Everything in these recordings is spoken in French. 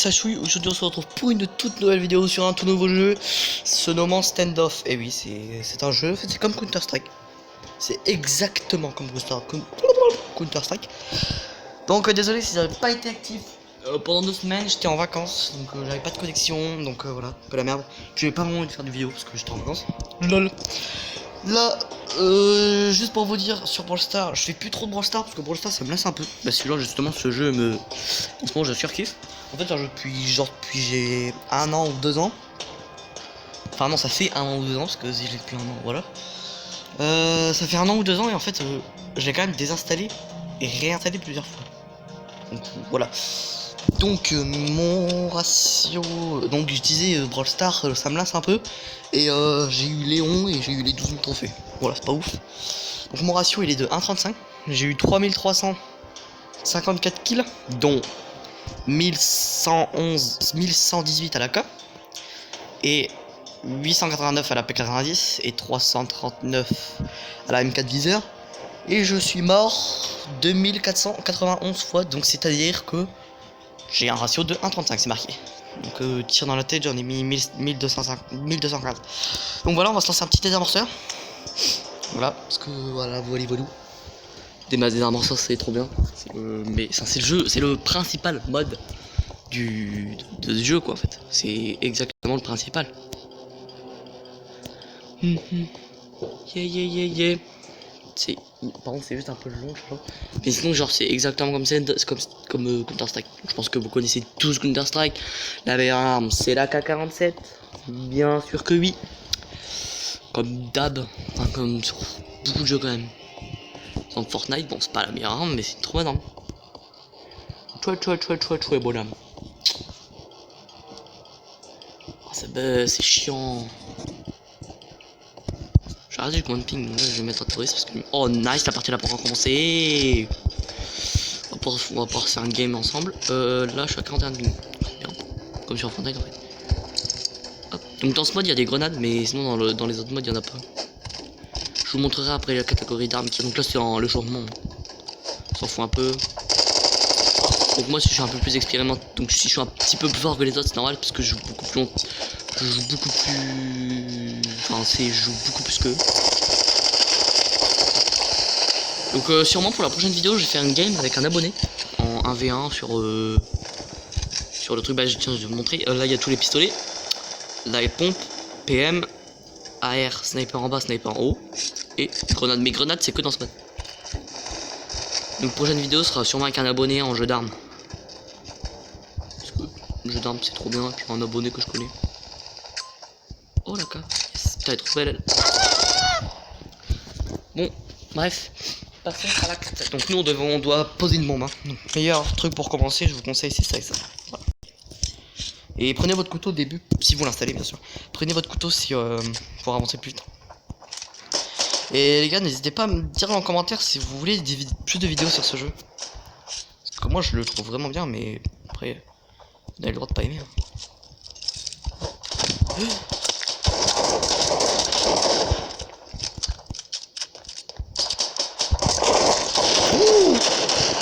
ça chouille. Aujourd'hui on se retrouve pour une toute nouvelle vidéo sur un tout nouveau jeu se nommant Standoff. Et oui, c'est un jeu, c'est comme Counter Strike. C'est exactement comme Counter Strike. Donc désolé si j'avais pas été actif pendant 2 semaines, j'étais en vacances, donc j'avais pas de connexion, donc voilà, un peu la merde. J'avais pas vraiment envie de faire de vidéo parce que j'étais en vacances. LOL. Là, juste pour vous dire, sur Brawl Stars, je fais plus trop de Brawl Stars parce que Brawl Stars ça me lasse un peu. Bah celui-là justement, ce jeu me... En ce moment je surkiffe. En fait, depuis j'ai 1 an ou 2 ans. Enfin non, ça fait 1 an ou 2 ans parce que j'ai depuis 1 an, voilà. Ça fait 1 an ou 2 ans et en fait, j'ai quand même désinstallé et réinstallé plusieurs fois. Donc voilà. Donc mon ratio, donc je disais Brawl Stars, ça me lasse un peu. Et j'ai eu Léon et j'ai eu les 12 000 trophées. Voilà, c'est pas ouf. Donc mon ratio il est de 1,35. J'ai eu 3354 kills, dont 1118 à la K et 889 à la P90 et 339 à la M4 viseur. Et je suis mort 2491 fois, donc c'est à dire que j'ai un ratio de 1,35, c'est marqué. Donc tir dans la tête, j'en ai mis 1215. Donc voilà, on va se lancer un petit désamorceur. Voilà, parce que voilà, voilà. Des masses désamorceurs, c'est trop bien. Mais ça, c'est le jeu, c'est le principal mode de ce jeu, quoi, en fait. C'est exactement le principal. Yeah. Par contre, c'est juste un peu long, je crois. Mais sinon, genre, c'est exactement comme Counter Strike. Je pense que vous connaissez tous Counter Strike. La meilleure arme, c'est la K47. Bien sûr que oui. Comme d'hab. Enfin, comme sur beaucoup de jeux quand même. Donc Fortnite, bon, c'est pas la meilleure arme, mais c'est une trop bonne arme. Très bonne arme. Oh, c'est chiant. J'ai arrêté du command ping, donc là, je vais mettre un touriste parce que... Oh nice, la partie n'a pas encore commencé. On va pouvoir faire un game ensemble. Là je suis à 41 ping. Bien. Comme sur Fortnite en fait. Hop. Donc dans ce mode il y a des grenades, mais sinon dans les autres modes il n'y en a pas. Je vous montrerai après la catégorie d'armes qui... Donc là c'est en le changement. On s'en fout un peu. Donc moi si je suis un peu plus expérimenté, donc si je suis un petit peu plus fort que les autres c'est normal parce que je joue beaucoup plus longtemps. Je joue beaucoup plus... Enfin je joue beaucoup plus qu'eux. Donc sûrement pour la prochaine vidéo je vais faire une game avec un abonné en 1v1 sur le truc. Bah tiens je vais vous montrer. Là il y a tous les pistolets. Là il y a pompe, PM, AR, sniper en bas, sniper en haut. Et grenade. Mais grenade c'est que dans ce mode. Donc prochaine vidéo sera sûrement avec un abonné en jeu d'armes. Parce que le jeu d'armes c'est trop bien. Et puis un abonné que je connais. Oh la K. Yes. Putain elle est trop belle elle. Bon bref. Passons à l'acte. Donc nous on doit poser une bombe. Hein. Donc, meilleur truc pour commencer, je vous conseille c'est ça et ça. Voilà. Et prenez votre couteau au début, si vous l'installez bien sûr. Prenez votre couteau si pour avancer plus vite. Et les gars, n'hésitez pas à me dire en commentaire si vous voulez plus de vidéos sur ce jeu. Parce que moi je le trouve vraiment bien, mais après vous avez le droit de pas aimer. Hein.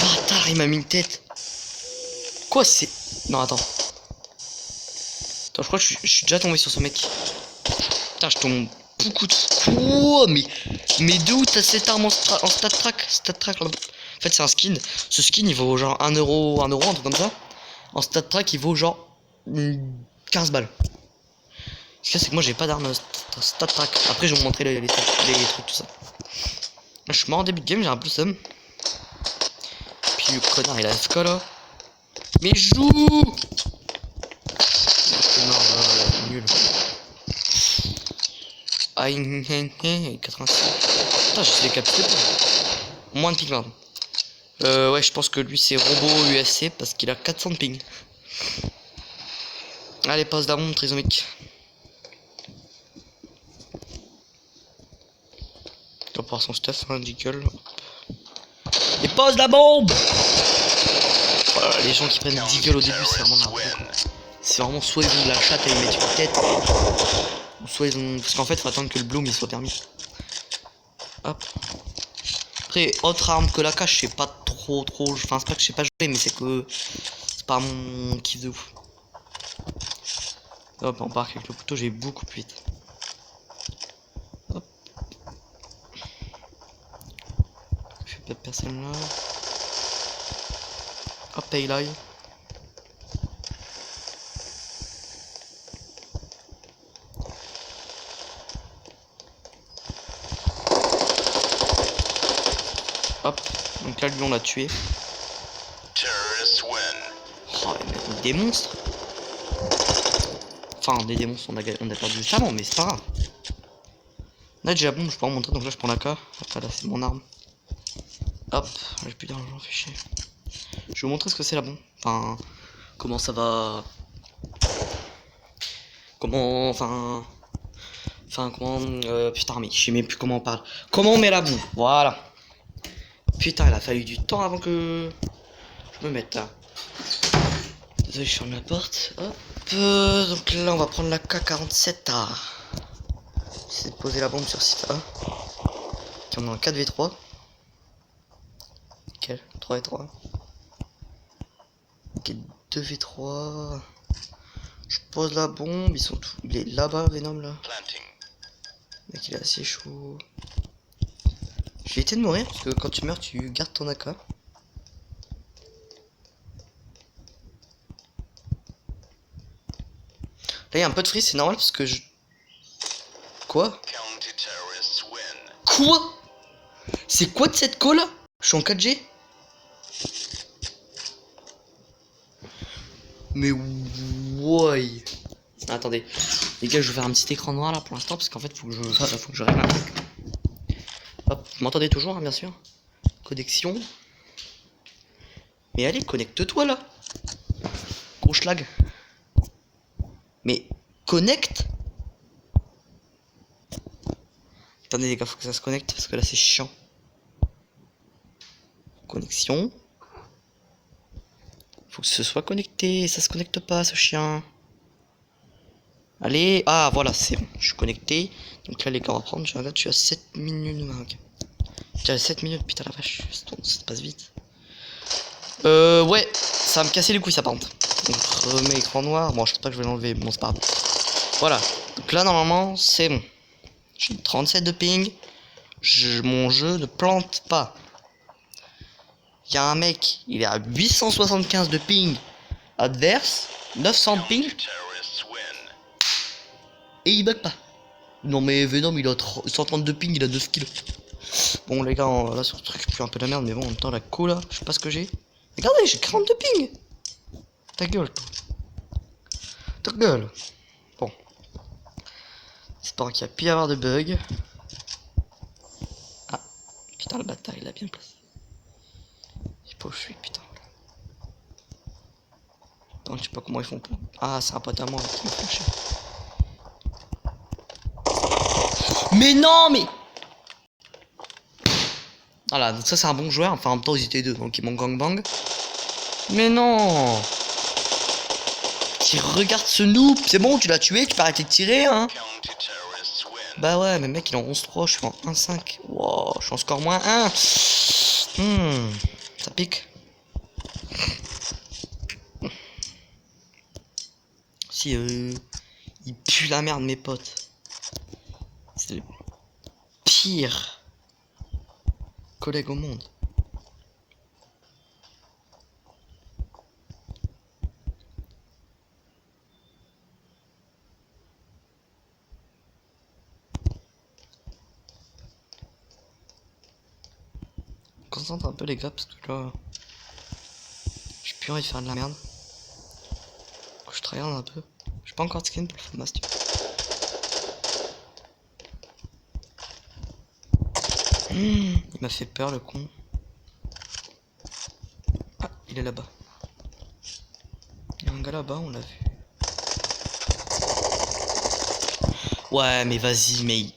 Bâtard, il m'a mis une tête. Quoi c'est... Non attends. Attends, je crois que je suis déjà tombé sur ce mec. Putain, je tombe beaucoup de... Oh, mais de où t'as cette arme en stat track? En fait c'est un skin. Ce skin il vaut genre 1 euro, un truc comme ça. En stat track il vaut genre 15 balles. Ce qu'il y a c'est que moi j'ai pas d'arme stat track. Après je vais vous montrer les trucs tout ça. Là, je suis mort en début de game, j'ai un peu seum. Puis le connard il a FK là. Mais joue. C'est mort, là, nul. Ah, 86. Putain, j'ai décapité. Moins de ping, pardon. Ouais, je pense que lui c'est robot USC parce qu'il a 400 de ping. Allez, passe la bombe, trisomique. Il va prendre son stuff, hein, Jekyll. Et pose la bombe. Voilà, les gens qui prennent Deagle au début, c'est vraiment n'importe quoi. C'est vraiment soit ils ont de la chatte et ils mettent une tête, ou soit ils ont... Parce qu'en fait, faut attendre que le bloom il soit permis. Hop. Après, autre arme que la cache, je sais pas trop. Enfin, c'est pas que je sais pas jouer, mais c'est que c'est pas mon kiff de ouf. Hop, on part avec le couteau, j'ai beaucoup plus vite. Hop. Je fais pas de personne là. Hop, paye l'ail. Hop, donc là lui on l'a tué. Oh, des monstres. Enfin, des monstres, on a perdu le chaman, mais c'est pas grave. Là déjà bon, je peux en montrer, donc là je prends la K. Hop, là c'est mon arme. Hop, j'ai plus d'argent, fait chier. Je vais vous montrer ce que c'est la bombe. Enfin, comment ça va. Comment. Enfin, comment. Putain, mais je sais même plus comment on parle. Comment on met la bombe, voilà. Putain, il a fallu du temps avant que je me mette là. Désolé, je ferme la porte. Hop. Donc là, on va prendre la K47A. C'est de poser la bombe sur site A. Qui est en 4v3. Nickel, 3v3. Ok, 2v3. Je pose la bombe, ils sont tous. Il est là-bas, Venom là. Le mec il est assez chaud. Je vais éviter de mourir parce que quand tu meurs, tu gardes ton AK. Là, il y a un peu de free, c'est normal parce que je. Quoi? Quoi? C'est quoi de cette call? Je suis en 4G? Mais why? Attendez, les gars, je vais faire un petit écran noir là pour l'instant parce qu'en fait, faut que je règle un truc. Hop, vous m'entendez toujours, hein, bien sûr. Connexion. Mais allez, connecte-toi là. Gros schlag. Mais connecte. Attendez les gars, faut que ça se connecte parce que là c'est chiant. Connexion. Faut que ce soit connecté, ça se connecte pas ce chien. Allez, ah voilà, c'est bon, je suis connecté. Donc là les gars, on va prendre, je regarde, je suis à 7 minutes. Ok. J'ai 7 minutes, putain la vache, ça passe vite. Ouais, ça va me casser les couilles ça par contre. Donc je remets écran noir, bon je pense pas que je vais l'enlever, bon c'est pas grave. Voilà, donc là normalement c'est bon. J'ai 37 de ping, mon jeu ne plante pas. Il y a un mec, il est à 875 de ping adverse, 900 de ping, et il bug pas. Non mais Venom il a 130 de ping, il a 9 kills. Bon les gars, là sur ce truc je suis un peu la merde, mais bon en même temps la co là, je sais pas ce que j'ai. Regardez, j'ai 40 de ping. Ta gueule. Ta gueule. Bon. J'espère qu'il y a pu y avoir de bugs. Ah, putain le bâtard il a bien placé. Je sais pas où je suis, putain. Attends, je sais pas comment ils font pour. Ah, c'est un pote à moi qui m'a flashé. Mais non, mais. Voilà, donc ça c'est un bon joueur. Enfin, en même temps, ils étaient deux, donc ils m'ont gangbang. Mais non. Regarde ce noob. C'est bon, tu l'as tué, tu peux arrêter de tirer, hein. Bah ouais, mais mec, il est en 11-3, je suis en 1-5. Wow, je suis en score moins 1. Ça pique. Si, il pue la merde, mes potes. C'est le pire collègue au monde. Concentre un peu les gars parce que là j'ai plus envie de faire de la merde. Donc je travaille un peu. J'ai pas encore de skin pour le FAMAS. Il m'a fait peur le con. Ah, il est là-bas. Il y a un gars là-bas, on l'a vu. Ouais mais vas-y mais.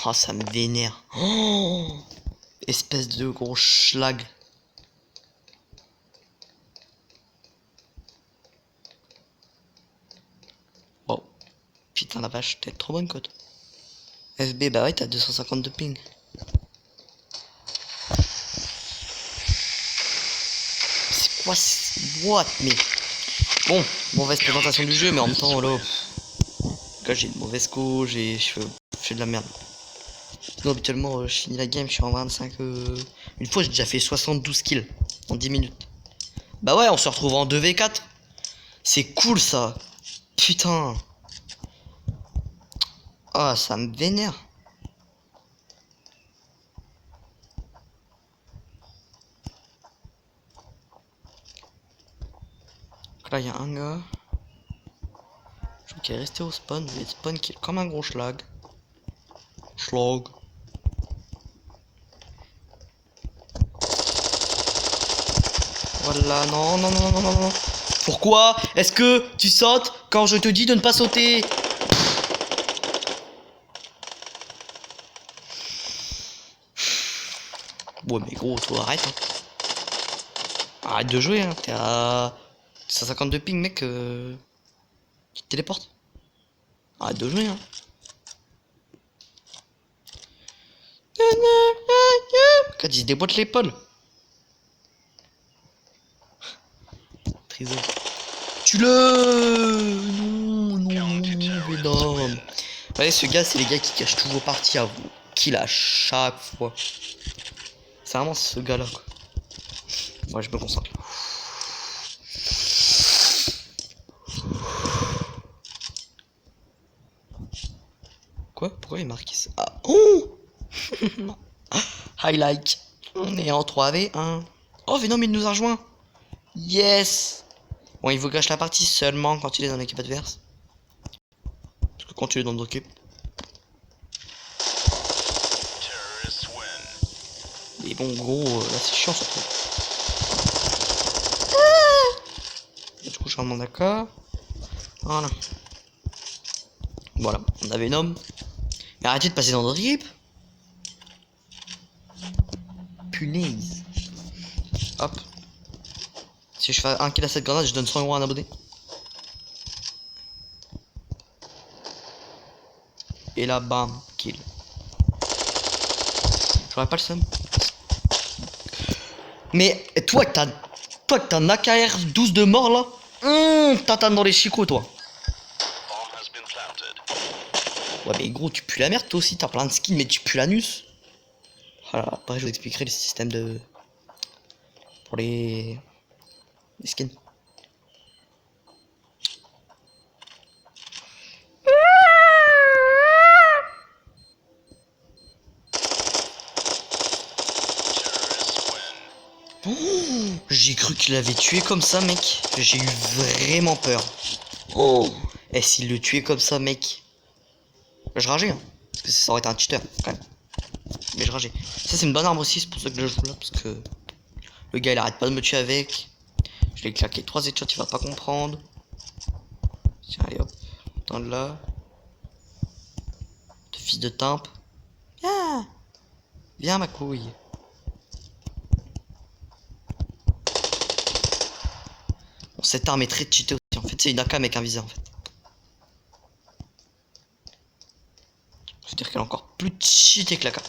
Oh ça me vénère. Oh, espèce de gros schlag. Oh. Putain la vache, t'es trop bonne cote. FB, bah ouais, t'as 250 de ping. C'est quoi what mais. Bon, mauvaise présentation du jeu, mais en même temps, là. Là j'ai une mauvaise co, je fais de la merde. Sinon habituellement je finis la game, je suis en 25. Une fois j'ai déjà fait 72 kills en 10 minutes. Bah ouais, on se retrouve en 2v4. C'est cool ça. Putain. Ah, ça me vénère. Donc là il y a un gars. Je crois qu'il est resté au spawn, mais il spawn kill comme un gros schlag. Schlag. Voilà, non, non, non, non, non, non. Pourquoi est-ce que tu sautes quand je te dis de ne pas sauter? Ouais, mais gros, toi, arrête. Hein. Arrête de jouer, hein. T'es à 152 ping, mec. Qui te téléporte. Arrête de jouer, hein. Quand il se déboîte l'épaule. Trésor. Tue-le! Non, non, non, Venom. Ouais, ce gars, c'est les gars qui cachent tous vos parties à vous. Kill à chaque fois. C'est vraiment ce gars-là, quoi. Moi, je me concentre. Quoi? Pourquoi il marque ça? Ah, oh! Highlight. On est en 3v1. Oh, Venom, il nous a rejoint. Yes! Bon, il vous gâche la partie seulement quand il est dans l'équipe adverse. Parce que quand tu es dans notre équipe. Mais bon, gros, là c'est chiant surtout. Du coup, je suis vraiment d'accord. Voilà. Voilà, on a Venom. Mais arrêtez de passer dans notre équipe. Punaise. Hop. Si je fais un kill à cette grenade, je donne 100 € à un abonné. Et là, bam, kill. J'aurais pas le seum. Mais toi que t'as un AKR 12 de mort là, t'attends dans les chicots toi. Ouais mais gros tu pues la merde toi aussi, t'as plein de skins mais tu pues l'anus. Voilà, après je vous expliquerai le système de... pour les skins. Oh, j'ai cru qu'il l'avait tué comme ça mec. J'ai eu vraiment peur. Oh. Et s'il le tuait comme ça mec. Je rageais hein. Parce que ça aurait été un cheater quand même. Mais je rageais. Ça c'est une bonne arme aussi, c'est pour ça que je joue là. Parce que le gars il arrête pas de me tuer avec. Je l'ai claqué 3 headshots, il va pas comprendre. Tiens allez hop. Attends là. De fils de timpe. Viens. Viens ma couille. Bon, cette arme est très cheatée aussi. En fait c'est une AK avec un viseur en fait. C'est-à-dire qu'elle est encore plus cheatée que l'AK.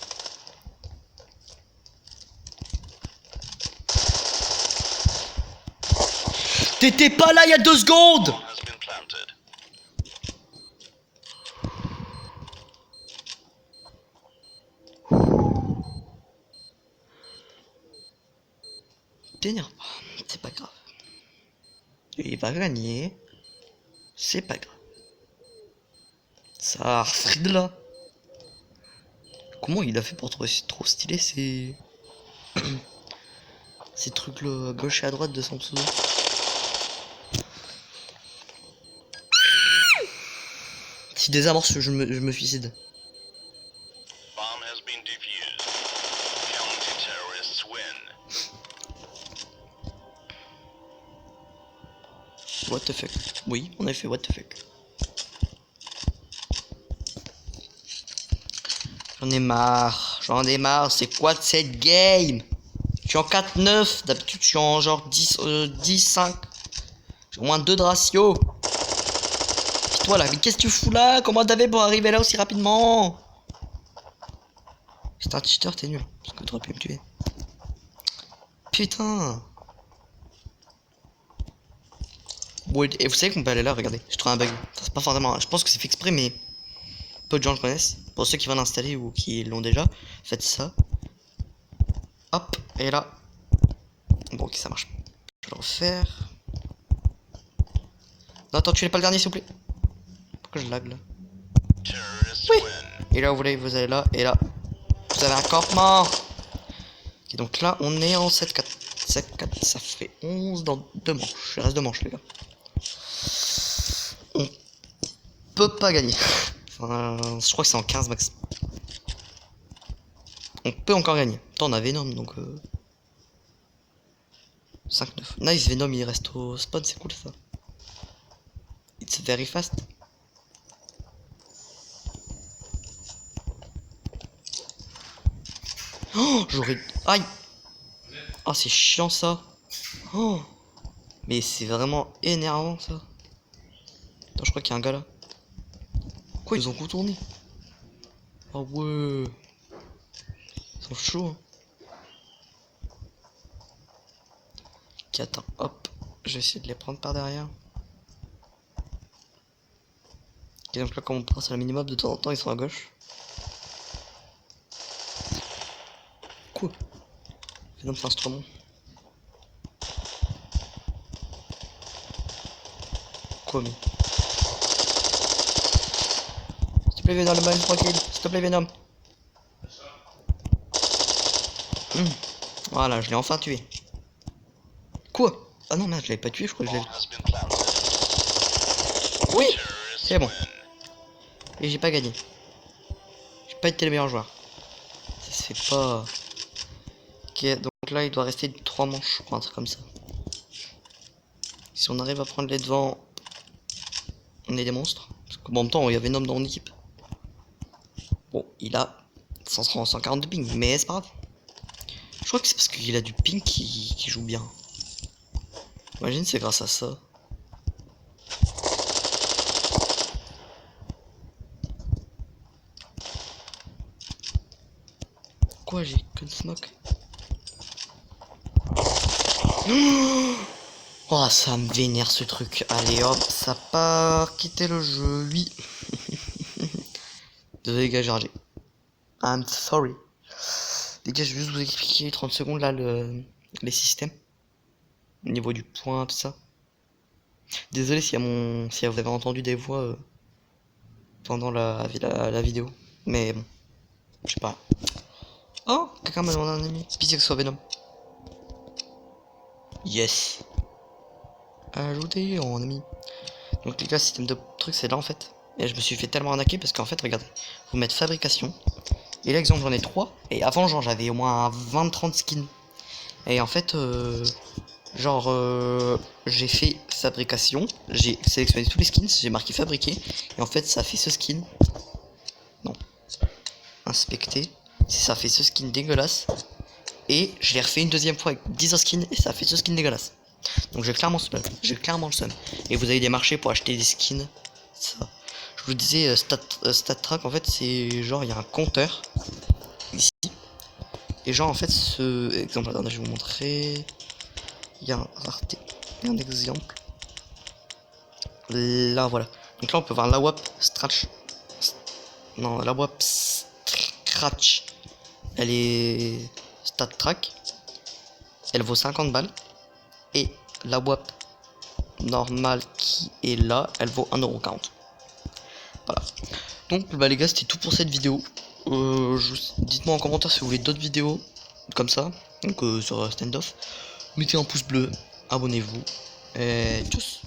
T'étais pas là il y a 2 secondes. T'énerve pas, c'est pas grave. Il va gagner. C'est pas grave. Ça, Frid là. Comment il a fait pour trouver trop stylé ces... ces trucs là à gauche et à droite de son pseudo. Si désamorce, je me suicide. What the fuck? Oui, on a fait what the fuck. J'en ai marre, c'est quoi de cette game? Je suis en 4-9, d'habitude je suis en genre 10-5. J'ai au moins 2 de ratio. Puis toi là, mais qu'est-ce que tu fous là? Comment t'avais pour arriver là aussi rapidement? C'est un cheater, t'es nul. Parce que t'aurais pu me tuer. Putain. Wood. Et vous savez qu'on peut aller là, regardez. J'ai trouvé un bug. C'est pas forcément. Je pense que c'est fait exprès, mais peu de gens le connaissent. Pour ceux qui vont l'installer ou qui l'ont déjà, faites ça. Hop, et là. Bon, ok, ça marche. Je vais le refaire. Non, attends, tu n'es pas le dernier, s'il vous plaît. Pourquoi je lag là? Oui. Et là, vous allez là, et là. Vous avez un campement. Ok, donc là, on est en 7-4. 7-4, ça fait 11 dans 2 manches. Il reste 2 manches, les gars. On peut pas gagner. Enfin, je crois que c'est en 15 max. On peut encore gagner. Attends, on a Venom, donc... 5-9. Nice, Venom, il reste au spawn, c'est cool ça. It's very fast. Oh, j'aurais... Aïe. Oh, c'est chiant ça. Oh. Mais c'est vraiment énervant ça. Attends, je crois qu'il y a un gars là. Quoi, ils ont contourné? Oh ouais. Ils sont chauds. Hein. Ok, attends, hop. Je vais essayer de les prendre par derrière. Ok, donc là, quand on passe à la minimum, de temps en temps, ils sont à gauche. Quoi? Venom, c'est instrument. Quoi, mais? S'il te plaît, Venom, le tranquille. S'il te plaît, Venom. Voilà, je l'ai enfin tué. Quoi? Ah non, merde, je l'avais pas tué, je crois que je l'avais. Oui! C'est bon. Et j'ai pas gagné. J'ai pas été le meilleur joueur. Ça se fait pas. Ok, donc là, il doit rester 3 manches, je crois, un truc comme ça. Si on arrive à prendre les devants, on est des monstres. Parce que bon, en même temps, il y a Venom dans mon équipe. Bon, il a 140 de ping, mais c'est pas grave. Je crois que c'est parce qu'il a du ping qui joue bien. Imagine, c'est grâce à ça. Quoi, j'ai que de smoke? Oh, ça me vénère ce truc. Allez hop, ça part. Quitter le jeu, oui. Désolé les gars, j'ai ragé. I'm sorry. Les gars, je vais juste vous expliquer 30 secondes là les systèmes. Au niveau du point, tout ça. Désolé si vous avez entendu des voix pendant la vidéo. Mais bon, je sais pas. Oh, quelqu'un m'a demandé un ami. Pitié que ce soit Venom. Yes. Ajouter en ami. Donc les gars, système de truc c'est là en fait. Et je me suis fait tellement arnaquer parce qu'en fait, regardez. Vous mettez fabrication. Et là, exemple, j'en ai 3. Et avant, genre, j'avais au moins 20-30 skins. Et en fait, j'ai fait fabrication. J'ai sélectionné tous les skins. J'ai marqué fabriquer. Et en fait, ça fait ce skin. Non. Inspecter. Ça fait ce skin dégueulasse. Et je l'ai refait une deuxième fois avec 10 skins. Et ça fait ce skin dégueulasse. Donc j'ai clairement le seum. Et vous avez des marchés pour acheter des skins. Ça. Je vous disais, stat track, en fait, c'est genre, il y a un compteur. Ici. Et genre, en fait, ce exemple, attendez, je vais vous montrer. Il y a un exemple. Là, voilà. Donc là, on peut voir la WAP Scratch. Non, la WAP Scratch. Elle est stat track. Elle vaut 50 balles. Et la WAP normale qui est là, elle vaut 1,40€. Voilà. Donc, bah, les gars, c'était tout pour cette vidéo. Dites-moi en commentaire si vous voulez d'autres vidéos comme ça. Donc, sur Standoff. Mettez un pouce bleu. Abonnez-vous. Et tchuss.